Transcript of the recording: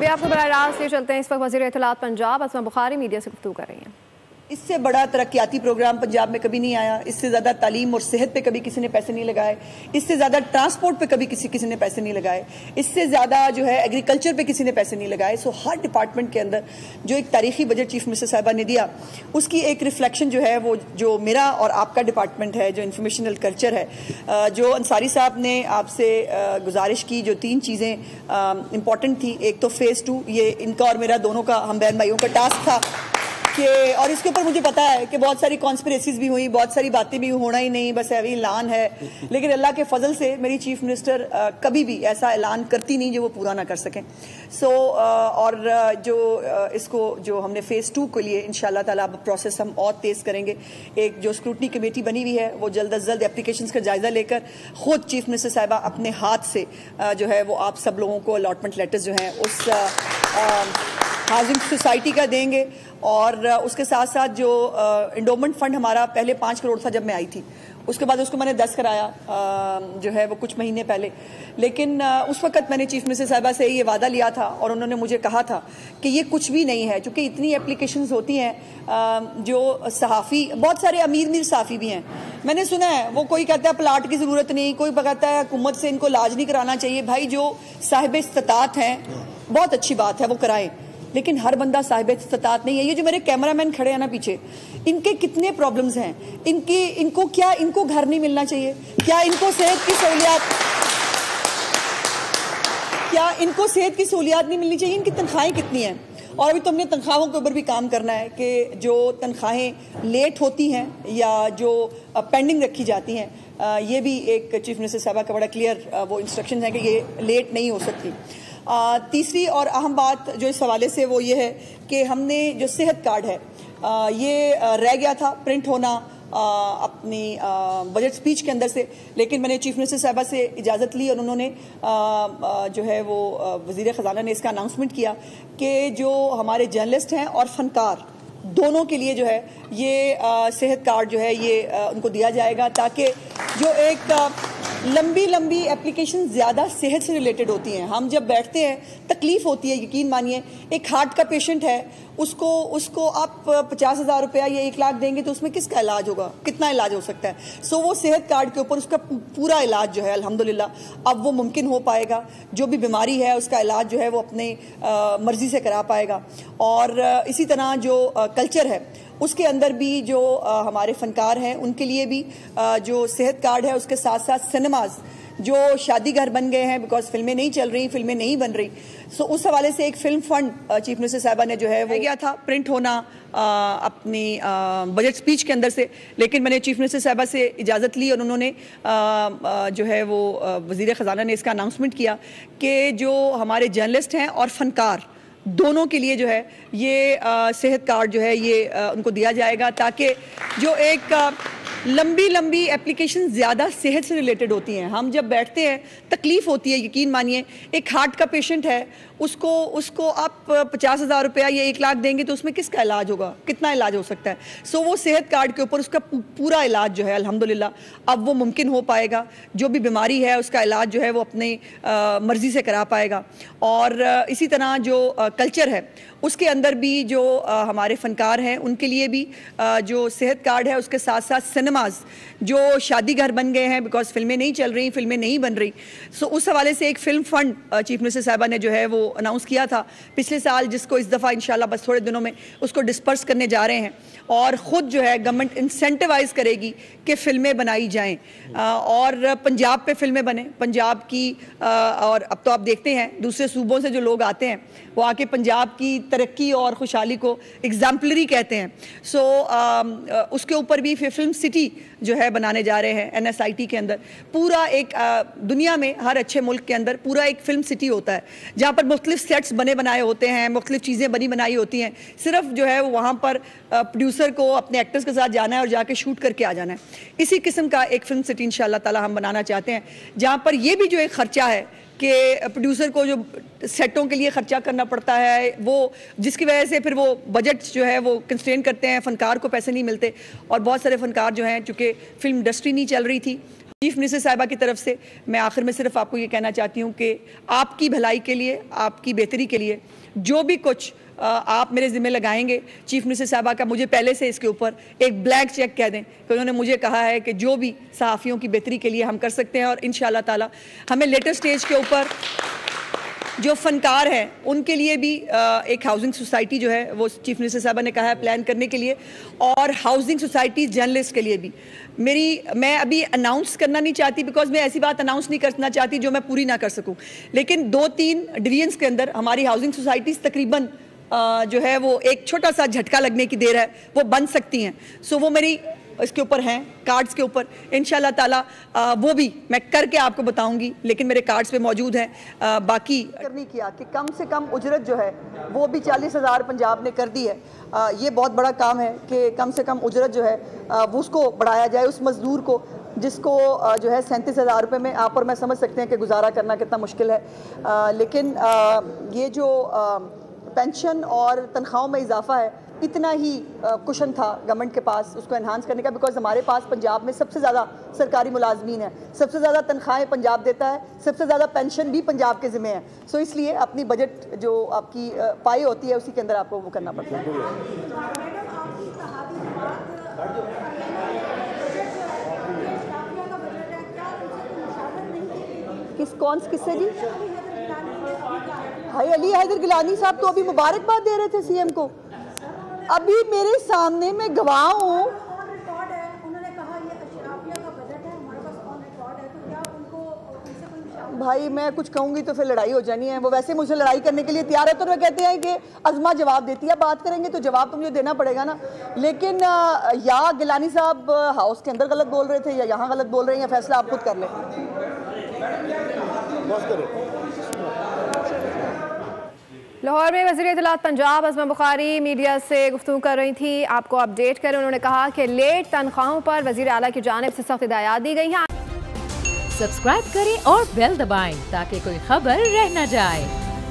अभी आपको बराह रास्त ले चलते हैं। इस वक्त वज़ीर इत्तलात पंजाब असमा बुखारी मीडिया से गुफ्तगू कर रही हैं। इससे बड़ा तरक्याती प्रोग्राम पंजाब में कभी नहीं आया। इससे ज़्यादा तालीम और सेहत पे कभी किसी ने पैसे नहीं लगाए। इससे ज़्यादा ट्रांसपोर्ट पे कभी किसी ने पैसे नहीं लगाए। इससे ज़्यादा जो है एग्रीकल्चर पे किसी ने पैसे नहीं लगाए। सो हर डिपार्टमेंट के अंदर जो एक तारीखी बजट चीफ मिनिस्टर साहिबा ने दिया, उसकी एक रिफ्लेक्शन जो है वो जो मेरा और आपका डिपार्टमेंट है, जो इंफॉर्मेशनल कल्चर है, जो अंसारी साहब ने आपसे गुजारिश की, जो 3 चीज़ें इंपॉर्टेंट थी। एक तो फेज़ 2, ये इनका और मेरा दोनों का, हम बहन भाइयों का टास्क था कि, और इसके ऊपर मुझे पता है कि बहुत सारी कॉन्स्पिरेसीज भी हुई, बहुत सारी बातें भी, होना ही नहीं, बस अभी ऐलान है। लेकिन अल्लाह के फजल से मेरी चीफ मिनिस्टर कभी भी ऐसा ऐलान करती नहीं जो वो पूरा ना कर सकें। और जो इसको जो हमने फेज़ 2 के लिए इंशाल्लाह ताला अब प्रोसेस हम और तेज़ करेंगे। एक जो स्क्रूटनी कमेटी बनी हुई है, वो जल्द अज जल्द एप्लीकेशंस का जायजा लेकर खुद चीफ मिनिस्टर साहिबा अपने हाथ से जो है वो आप सब लोगों को अलॉटमेंट लेटर्स जो हैं उस हाउसिंग सोसाइटी का देंगे। और उसके साथ साथ जो इंडोमेंट फंड हमारा पहले 5 करोड़ था जब मैं आई थी, उसके बाद उसको मैंने 10 कराया जो है वो कुछ महीने पहले। लेकिन उस वक्त मैंने चीफ मिनिस्टर साहिबा से ये वादा लिया था और उन्होंने मुझे कहा था कि ये कुछ भी नहीं है, क्योंकि इतनी एप्लीकेशंस होती हैं। जो सहाफ़ी, बहुत सारे अमीर सहाफ़ी भी हैं, मैंने सुना है, वो कोई कहता है प्लाट की ज़रूरत नहीं, कोई कहता है हुकूमत से इनको इलाज नहीं कराना चाहिए। भाई जो साहिब इस्तात हैं, बहुत अच्छी बात है, वो कराएं, लेकिन हर बंदा साहिब इस्तात नहीं है। ये जो मेरे कैमरामैन खड़े हैं ना पीछे, इनके कितने प्रॉब्लम्स हैं, इनको घर नहीं मिलना चाहिए क्या? इनको सेहत की सहूलियात नहीं मिलनी चाहिए? इनकी तनख्वाहें कितनी हैं? और अभी तो हमने तनख्वाहों के ऊपर भी काम करना है कि जो तनख्वाहें लेट होती हैं या जो पेंडिंग रखी जाती हैं, ये भी एक चीफ मिनिस्टर साहबा का बड़ा क्लियर वो इंस्ट्रक्शन है कि ये लेट नहीं हो सकती। तीसरी और अहम बात जो इस हवाले से वो ये है कि हमने जो सेहत कार्ड है, ये रह गया था प्रिंट होना अपनी बजट स्पीच के अंदर से, लेकिन मैंने चीफ मिनिस्टर साहिबा से इजाज़त ली और उन्होंने जो है वो वज़ीर ख़जाना ने इसका अनाउंसमेंट किया कि जो हमारे जर्नलिस्ट हैं और फ़नकार दोनों के लिए जो है ये सेहत कार्ड जो है ये उनको दिया जाएगा, ताकि जो एक लंबी एप्लीकेशन ज़्यादा सेहत से रिलेटेड होती हैं। हम जब बैठते हैं तकलीफ़ होती है, यकीन मानिए। एक हार्ट का पेशेंट है, उसको आप 50,000 रुपया या 1 लाख देंगे तो उसमें किसका इलाज होगा, कितना इलाज हो सकता है? सो वो सेहत कार्ड के ऊपर उसका पूरा इलाज जो है अल्हम्दुलिल्लाह अब वो मुमकिन हो पाएगा। जो भी बीमारी है उसका इलाज जो है वो अपने मर्जी से करा पाएगा। और इसी तरह जो कल्चर है उसके अंदर भी जो हमारे फनकार हैं उनके लिए भी जो सेहत कार्ड है, उसके साथ साथ सिनेमाज जो शादी घर बन गए हैं, बिकॉज फिल्में नहीं चल रही, फिल्में नहीं बन रही। सो उस हवाले से एक फिल्म फंड चीफ मिनिस्टर साहिबा ने जो है वो गया था प्रिंट होना अपनी बजट स्पीच के अंदर से, लेकिन मैंने चीफ मिनिस्टर साहिबा से इजाज़त ली और उन्होंने जो है वो वज़ीर ख़जाना ने इसका अनाउंसमेंट किया कि जो हमारे जर्नलिस्ट हैं और फ़नकार दोनों के लिए जो है ये सेहत कार्ड जो है ये उनको दिया जाएगा, ताकि जो एक लंबी एप्लीकेशन ज़्यादा सेहत से रिलेटेड होती हैं। हम जब बैठते हैं तकलीफ़ होती है, यकीन मानिए। एक हार्ट का पेशेंट है, उसको आप 50,000 रुपया या 1 लाख देंगे तो उसमें किसका इलाज होगा, कितना इलाज हो सकता है? सो वो सेहत कार्ड के ऊपर उसका पूरा इलाज जो है अल्हम्दुलिल्लाह अब वो मुमकिन हो पाएगा। जो भी बीमारी है उसका इलाज जो है वो अपने मर्जी से करा पाएगा। और इसी तरह जो कल्चर है उसके अंदर भी जो हमारे फ़नकार हैं उनके लिए भी जो सेहत कार्ड है, उसके साथ साथ सिनेमाज जो शादी घर बन गए हैं, बिकॉज फिल्में नहीं चल रही, फिल्में नहीं बन रही। सो उस हवाले से एक फिल्म फंड चीफ मिनिस्टर साहिबा ने जो है वो अनाउंस किया था पिछले साल, जिसको इस दफ़ा इंशाल्लाह बस थोड़े दिनों में उसको डिस्पर्स करने जा रहे हैं। और ख़ुद जो है गवर्नमेंट इंसेंटिवाइज़ करेगी कि फ़िल्में बनाई जाएँ और पंजाब पे फिल्में बने, पंजाब की। और अब तो आप देखते हैं दूसरे सूबों से जो लोग आते हैं वो आके पंजाब की तरक्की और खुशहाली को एग्जाम्पलरी कहते हैं। सो उसके ऊपर भी फिल्म सिटी जो है बनाने जा रहे हैं NSIT के अंदर। पूरा एक दुनिया में हर अच्छे मुल्क के अंदर पूरा एक फिल्म सिटी होता है, जहाँ पर मुख्तलिफ सेट्स बने बनाए होते हैं, मुख्तलिफ चीज़ें बनी बनाई होती हैं। सिर्फ जो है वहाँ पर प्रोड्यूसर को अपने एक्टर्स के साथ जाना है और जाके शूट करके आ जाना है। इसी किस्म का एक फिल्म सिटी इंशाअल्लाह ताला हम बनाना चाहते हैं, जहाँ पर ये भी जो एक ख़र्चा है कि प्रोड्यूसर को जो सेटों के लिए ख़र्चा करना पड़ता है, वो जिसकी वजह से फिर वो बजट जो है वो कंस्ट्रेन करते हैं, फ़नकार को पैसे नहीं मिलते। और बहुत सारे फ़नकार जो हैं, चूँकि फिल्म इंडस्ट्री नहीं चल रही थी, चीफ मिनिस्टर साहिबा की तरफ से मैं आखिर में सिर्फ आपको ये कहना चाहती हूँ कि आपकी भलाई के लिए, आपकी बेहतरी के लिए जो भी कुछ आप मेरे ज़िम्मे लगाएंगे, चीफ मिनिस्टर साहिबा का मुझे पहले से इसके ऊपर एक ब्लैंक चेक कह दें कि उन्होंने मुझे कहा है कि जो भी सहाफ़ियों की बेहतरी के लिए हम कर सकते हैं, और इंशाअल्लाह ताला हमें लेटर स्टेज के ऊपर जो फनकार हैं उनके लिए भी एक हाउसिंग सोसाइटी जो है वो चीफ मिनिस्टर साहबा ने कहा है प्लान करने के लिए, और हाउसिंग सोसाइटी जर्नलिस्ट के लिए भी मैं अभी अनाउंस करना नहीं चाहती, बिकॉज मैं ऐसी बात अनाउंस नहीं करना चाहती जो मैं पूरी ना कर सकूं, लेकिन 2-3 डिवीजन्स के अंदर हमारी हाउसिंग सोसाइटीज़ तकरीबन जो है वो एक छोटा सा झटका लगने की देर है वो बन सकती हैं। सो वो मेरी इसके ऊपर हैं, कार्ड्स के ऊपर इंशाल्लाह ताला वो भी मैं करके आपको बताऊंगी, लेकिन मेरे कार्ड्स पे मौजूद हैं। बाकी करनी किया कि कम से कम उजरत जो है वो भी 40,000 पंजाब ने कर दी है। ये बहुत बड़ा काम है कि कम से कम उजरत जो है वो उसको बढ़ाया जाए, उस मजदूर को जिसको जो है 37,000 रुपये में आप और मैं समझ सकते हैं कि गुजारा करना कितना मुश्किल है। लेकिन ये जो पेंशन और तनख्वाहों में इजाफा है, इतना ही कुशन था गवर्नमेंट के पास उसको एनहांस करने का, बिकॉज हमारे पास पंजाब में सबसे ज़्यादा सरकारी मुलाजमीन है, सबसे ज़्यादा तनख्वाहें पंजाब देता है, सबसे ज़्यादा पेंशन भी पंजाब के ज़िम्मे है। सो इसलिए अपनी बजट जो आपकी पाई होती है उसी के अंदर आपको वो करना पड़ता है। किससे जी? भाई अली हैदर गिलानी साहब तो अभी मुबारकबाद दे रहे थे सीएम को, अभी मेरे सामने मैं गवाह हूँ। भाई मैं कुछ कहूँगी तो फिर लड़ाई हो जानी है, वो वैसे मुझे लड़ाई करने के लिए तैयार है, तो वो कहते हैं कि अज़मा जवाब देती है, बात करेंगे तो जवाब तो मुझे देना पड़ेगा ना। लेकिन या गिलानी साहब हाउस के अंदर गलत बोल रहे थे या यहाँ गलत बोल रहे हैं, या फैसला आप खुद कर लें। लाहौर में वज़ीर इत्तलात पंजाब अज़मा बुखारी मीडिया से गुफ्तगू कर रही थी। आपको अपडेट करें, उन्होंने कहा कि लेट तनख्वाहों पर वज़ीर आला की जानिब से सख्त हिदायत दी गई हैं। सब्सक्राइब करें और बेल दबाएं ताकि कोई खबर रह न जाए।